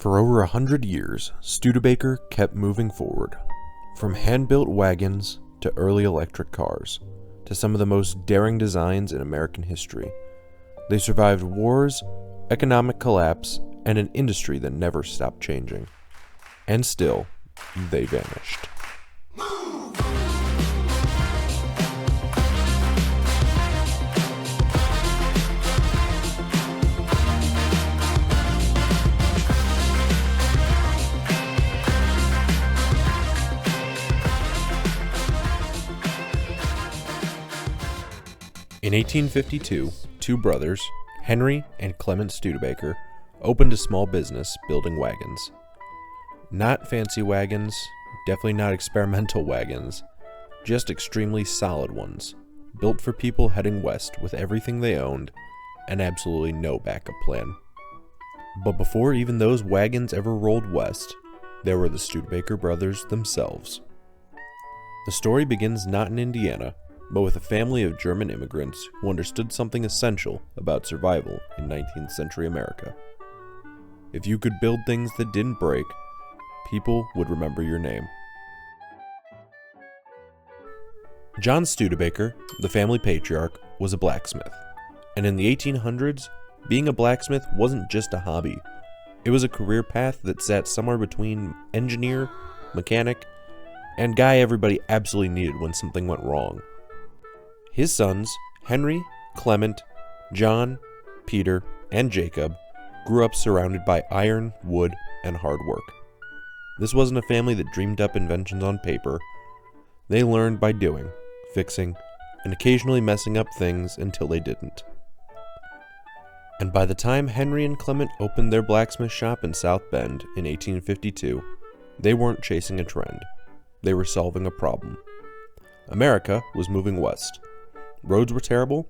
For over 100 years, Studebaker kept moving forward. From hand-built wagons to early electric cars, to some of the most daring designs in American history. They survived wars, economic collapse, and an industry that never stopped changing. And still, they vanished. In 1852, two brothers, Henry and Clement Studebaker, opened a small business building wagons. Not fancy wagons, definitely not experimental wagons, just extremely solid ones, built for people heading west with everything they owned and absolutely no backup plan. But before even those wagons ever rolled west, there were the Studebaker brothers themselves. The story begins not in Indiana, but with a family of German immigrants who understood something essential about survival in 19th century America. If you could build things that didn't break, people would remember your name. John Studebaker, the family patriarch, was a blacksmith, and in the 1800s, being a blacksmith wasn't just a hobby. It was a career path that sat somewhere between engineer, mechanic, and guy everybody absolutely needed when something went wrong. His sons, Henry, Clement, John, Peter, and Jacob, grew up surrounded by iron, wood, and hard work. This wasn't a family that dreamed up inventions on paper. They learned by doing, fixing, and occasionally messing up things until they didn't. And by the time Henry and Clement opened their blacksmith shop in South Bend in 1852, they weren't chasing a trend. They were solving a problem. America was moving west. Roads were terrible,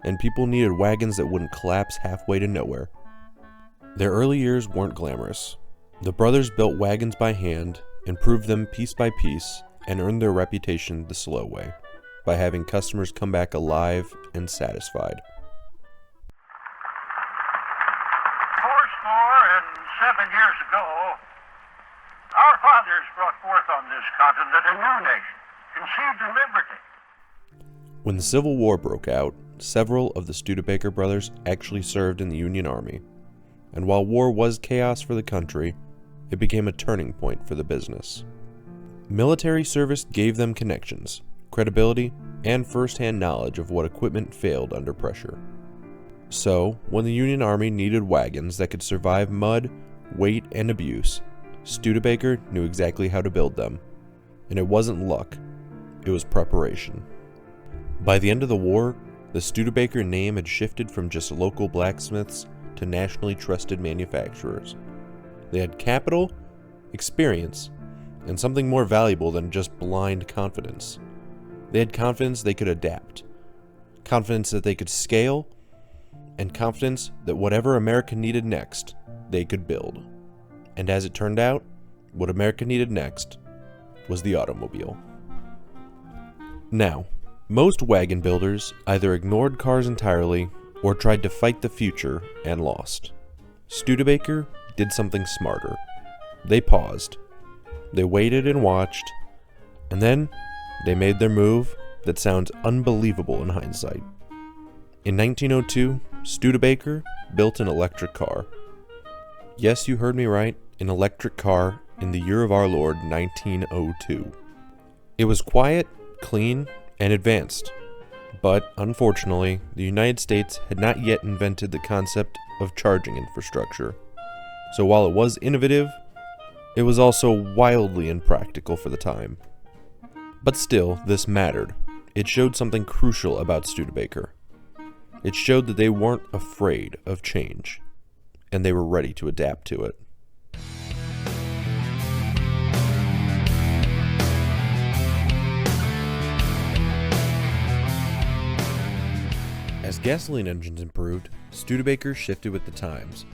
and people needed wagons that wouldn't collapse halfway to nowhere. Their early years weren't glamorous. The brothers built wagons by hand, improved them piece by piece, and earned their reputation the slow way, by having customers come back alive and satisfied. 7 years ago, our fathers brought forth on this continent a new nation, conceived in liberty. When the Civil War broke out, several of the Studebaker brothers actually served in the Union Army, and while war was chaos for the country, it became a turning point for the business. Military service gave them connections, credibility, and first-hand knowledge of what equipment failed under pressure. So, when the Union Army needed wagons that could survive mud, weight, and abuse, Studebaker knew exactly how to build them. And it wasn't luck, it was preparation. By the end of the war, the Studebaker name had shifted from just local blacksmiths to nationally trusted manufacturers. They had capital, experience, and something more valuable than just blind confidence. They had confidence they could adapt, confidence that they could scale, and confidence that whatever America needed next, they could build. And as it turned out, what America needed next was the automobile. Now, most wagon builders either ignored cars entirely or tried to fight the future and lost. Studebaker did something smarter. They paused. They waited and watched, and then they made their move that sounds unbelievable in hindsight. In 1902, Studebaker built an electric car. Yes, you heard me right, an electric car in the year of our Lord, 1902. It was quiet, clean, and advanced. But, unfortunately, the United States had not yet invented the concept of charging infrastructure. So while it was innovative, it was also wildly impractical for the time. But still, this mattered. It showed something crucial about Studebaker. It showed that they weren't afraid of change, and they were ready to adapt to it. As gasoline engines improved, Studebaker shifted with the times.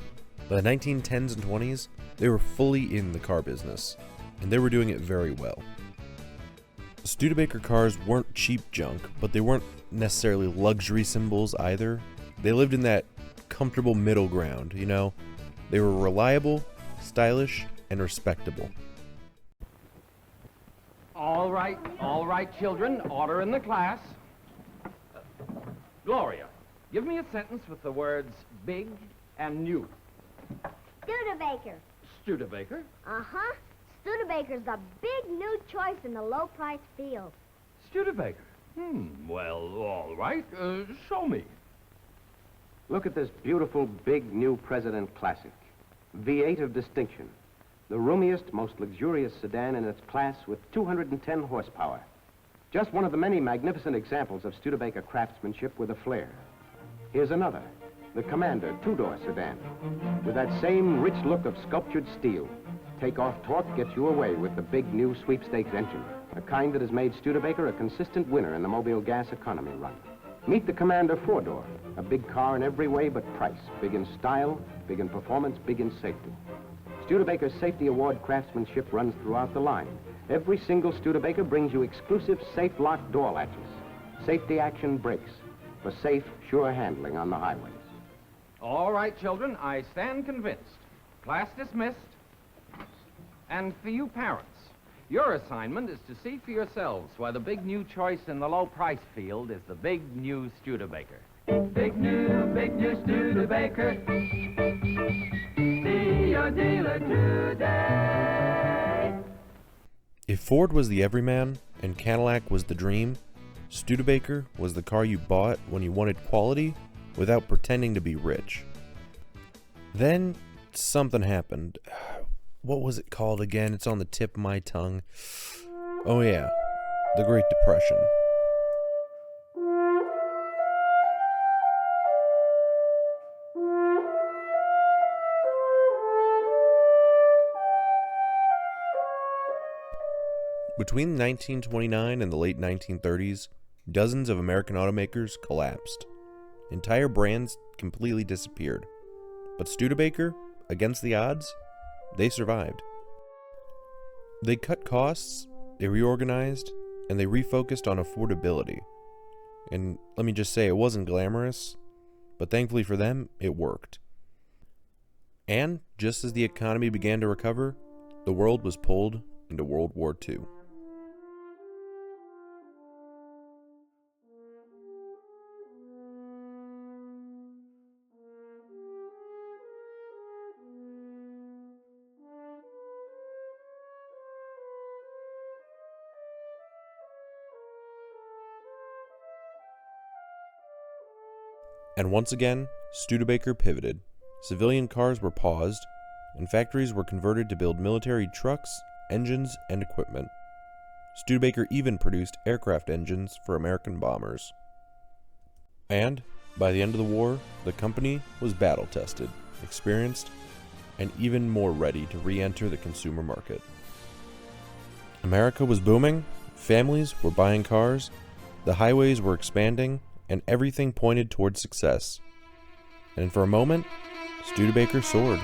By the 1910s and 20s, they were fully in the car business, and they were doing it very well. Studebaker cars weren't cheap junk, but they weren't necessarily luxury symbols either. They lived in that comfortable middle ground, you know? They were reliable, stylish, and respectable. All right, children. Order in the class. Gloria, give me a sentence with the words big and new. Studebaker. Studebaker? Uh-huh. Studebaker's the big new choice in the low-price field. Studebaker? Well, all right. Show me. Look at this beautiful, big, new President Classic. V8 of distinction. The roomiest, most luxurious sedan in its class with 210 horsepower. Just one of the many magnificent examples of Studebaker craftsmanship with a flair. Here's another, the Commander two-door sedan. With that same rich look of sculptured steel. Take-off torque gets you away with the big new sweepstakes engine, a kind that has made Studebaker a consistent winner in the mobile gas economy run. Meet the Commander four-door, a big car in every way but price. Big in style, big in performance, big in safety. Studebaker's Safety Award craftsmanship runs throughout the line. Every single Studebaker brings you exclusive safe lock door latches, safety action brakes for safe, sure handling on the highways. All right, children, I stand convinced. Class dismissed. And for you parents, your assignment is to see for yourselves why the big new choice in the low-price field is the big new Studebaker. Big new Studebaker. See your dealer today. If Ford was the everyman and Cadillac was the dream, Studebaker was the car you bought when you wanted quality without pretending to be rich. Then something happened. What was it called again? It's on the tip of my tongue. Oh yeah, the Great Depression. Between 1929 and the late 1930s, dozens of American automakers collapsed. Entire brands completely disappeared. But Studebaker, against the odds, they survived. They cut costs, they reorganized, and they refocused on affordability. And let me just say, it wasn't glamorous, but thankfully for them, it worked. And just as the economy began to recover, the world was pulled into World War II. And once again, Studebaker pivoted. Civilian cars were paused, and factories were converted to build military trucks, engines, and equipment. Studebaker even produced aircraft engines for American bombers. And, by the end of the war, the company was battle-tested, experienced, and even more ready to re-enter the consumer market. America was booming, families were buying cars, the highways were expanding, and everything pointed towards success. And for a moment, Studebaker soared.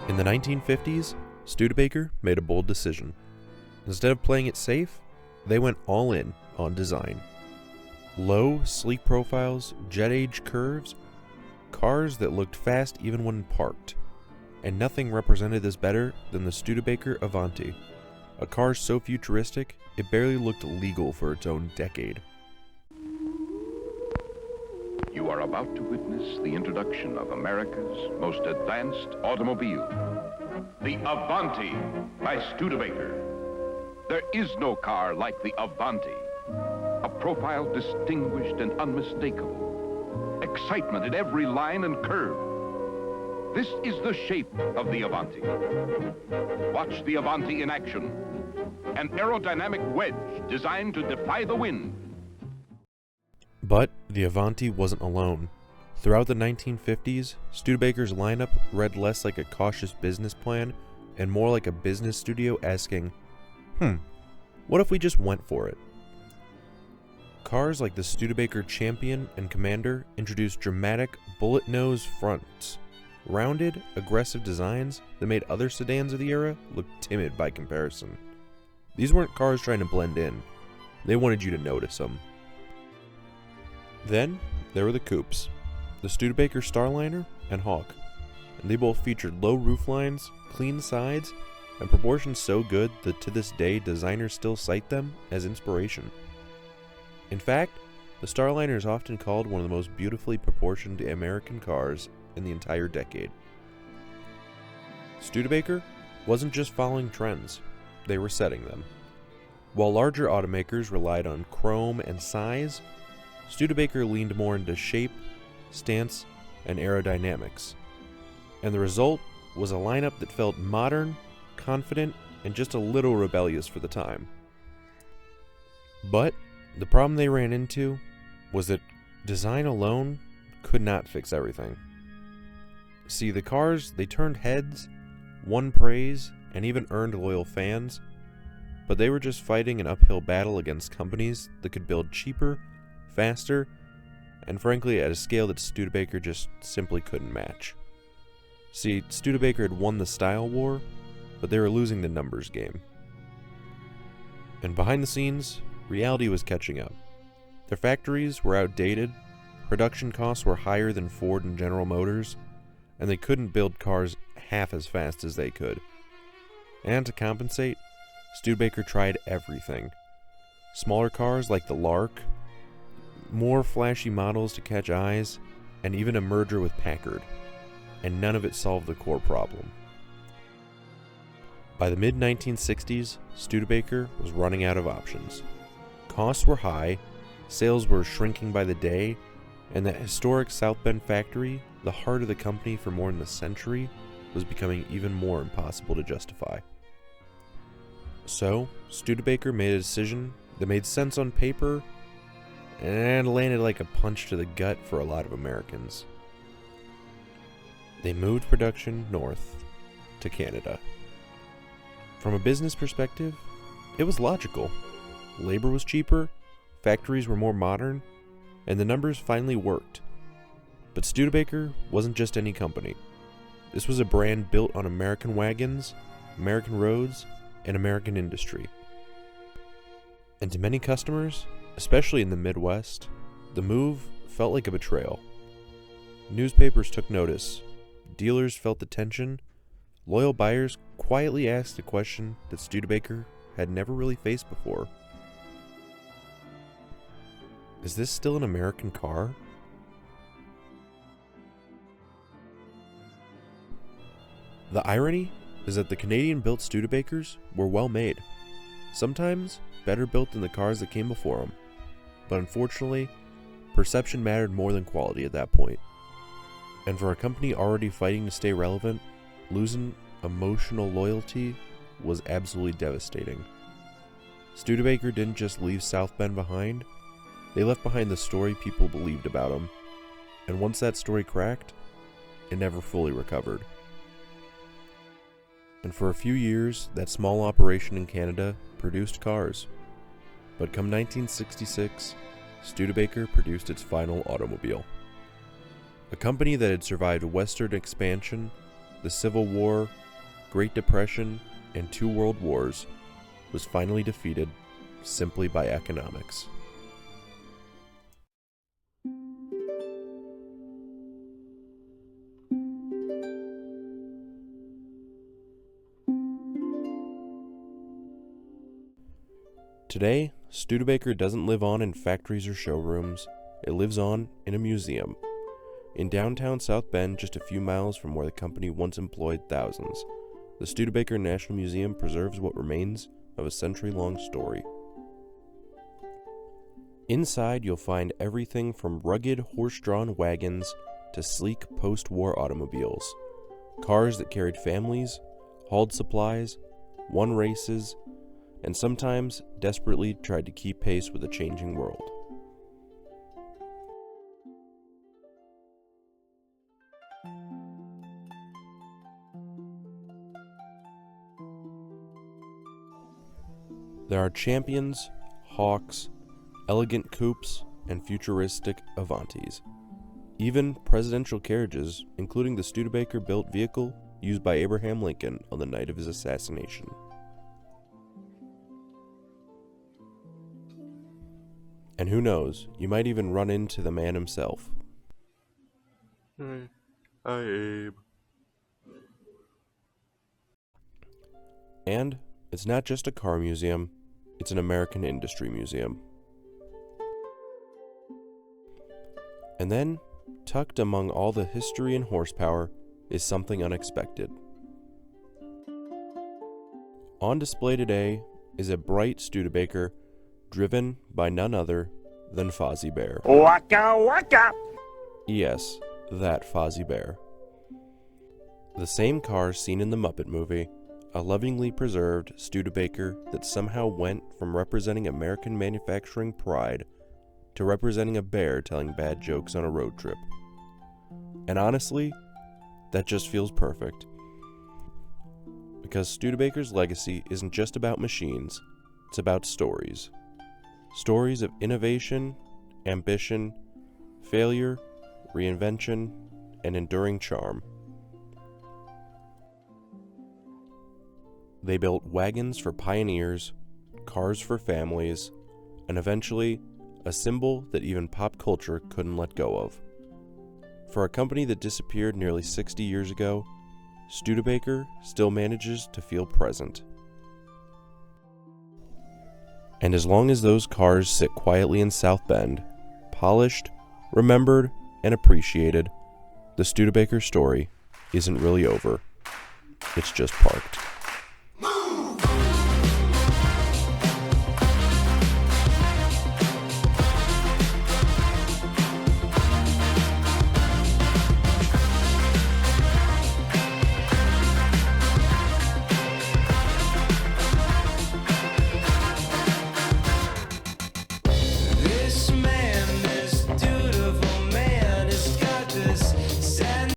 In the 1950s, Studebaker made a bold decision. Instead of playing it safe, they went all in on design. Low, sleek profiles, jet-age curves, cars that looked fast even when parked. And nothing represented this better than the Studebaker Avanti, a car so futuristic it barely looked legal for its own decade. You are about to witness the introduction of America's most advanced automobile, the Avanti by Studebaker. There is no car like the Avanti. A profile distinguished and unmistakable. Excitement in every line and curve. This is the shape of the Avanti. Watch the Avanti in action. An aerodynamic wedge designed to defy the wind. But the Avanti wasn't alone. Throughout the 1950s, Studebaker's lineup read less like a cautious business plan and more like a business studio asking, what if we just went for it? Cars like the Studebaker Champion and Commander introduced dramatic bullet nose fronts, rounded, aggressive designs that made other sedans of the era look timid by comparison. These weren't cars trying to blend in, they wanted you to notice them. Then, there were the coupes, the Studebaker Starliner and Hawk, and they both featured low rooflines, clean sides, and proportions so good that to this day designers still cite them as inspiration. In fact, the Starliner is often called one of the most beautifully proportioned American cars in the entire decade. Studebaker wasn't just following trends, they were setting them. While larger automakers relied on chrome and size, Studebaker leaned more into shape, stance, and aerodynamics. And the result was a lineup that felt modern, confident, and just a little rebellious for the time. But the problem they ran into was that design alone could not fix everything. See, the cars, they turned heads, won praise, and even earned loyal fans, but they were just fighting an uphill battle against companies that could build cheaper, faster, and frankly at a scale that Studebaker just simply couldn't match. See, Studebaker had won the style war, but they were losing the numbers game. And behind the scenes, reality was catching up. Their factories were outdated, production costs were higher than Ford and General Motors, and they couldn't build cars half as fast as they could. And to compensate, Studebaker tried everything. Smaller cars like the Lark, more flashy models to catch eyes, and even a merger with Packard. And none of it solved the core problem. By the mid-1960s, Studebaker was running out of options. Costs were high, sales were shrinking by the day, and that historic South Bend factory, the heart of the company for more than a century, was becoming even more impossible to justify. So, Studebaker made a decision that made sense on paper and landed like a punch to the gut for a lot of Americans. They moved production north to Canada. From a business perspective, it was logical. Labor was cheaper, factories were more modern, and the numbers finally worked. But Studebaker wasn't just any company. This was a brand built on American wagons, American roads, and American industry. And to many customers, especially in the Midwest, the move felt like a betrayal. Newspapers took notice, dealers felt the tension, loyal buyers quietly asked a question that Studebaker had never really faced before. Is this still an American car? The irony is that the Canadian-built Studebakers were well made, sometimes better built than the cars that came before them, but unfortunately, perception mattered more than quality at that point. And for a company already fighting to stay relevant, losing emotional loyalty was absolutely devastating. Studebaker didn't just leave South Bend behind, they left behind the story people believed about them, and once that story cracked, it never fully recovered. And for a few years, that small operation in Canada produced cars. But come 1966, Studebaker produced its final automobile. A company that had survived Western expansion, the Civil War, Great Depression, and 2 World Wars, was finally defeated simply by economics. Today, Studebaker doesn't live on in factories or showrooms, it lives on in a museum. In downtown South Bend, just a few miles from where the company once employed thousands, the Studebaker National Museum preserves what remains of a century-long story. Inside, you'll find everything from rugged horse-drawn wagons to sleek post-war automobiles, cars that carried families, hauled supplies, won races, and sometimes desperately tried to keep pace with a changing world. There are champions, hawks, elegant coupes, and futuristic Avantis. even presidential carriages, including the Studebaker-built vehicle used by Abraham Lincoln on the night of his assassination. And who knows, you might even run into the man himself. Hi, Abe. And it's not just a car museum, it's an American industry museum. And then, tucked among all the history and horsepower, is something unexpected. On display today is a bright Studebaker driven by none other than Fozzie Bear. Waka waka! Yes, that Fozzie Bear. The same car seen in the Muppet movie, a lovingly preserved Studebaker that somehow went from representing American manufacturing pride to representing a bear telling bad jokes on a road trip. And honestly, that just feels perfect. Because Studebaker's legacy isn't just about machines, it's about stories. Stories of innovation, ambition, failure, reinvention, and enduring charm. They built wagons for pioneers, cars for families, and eventually, a symbol that even pop culture couldn't let go of. For a company that disappeared nearly 60 years ago, Studebaker still manages to feel present. And as long as those cars sit quietly in South Bend, polished, remembered, and appreciated, the Studebaker story isn't really over. It's just parked.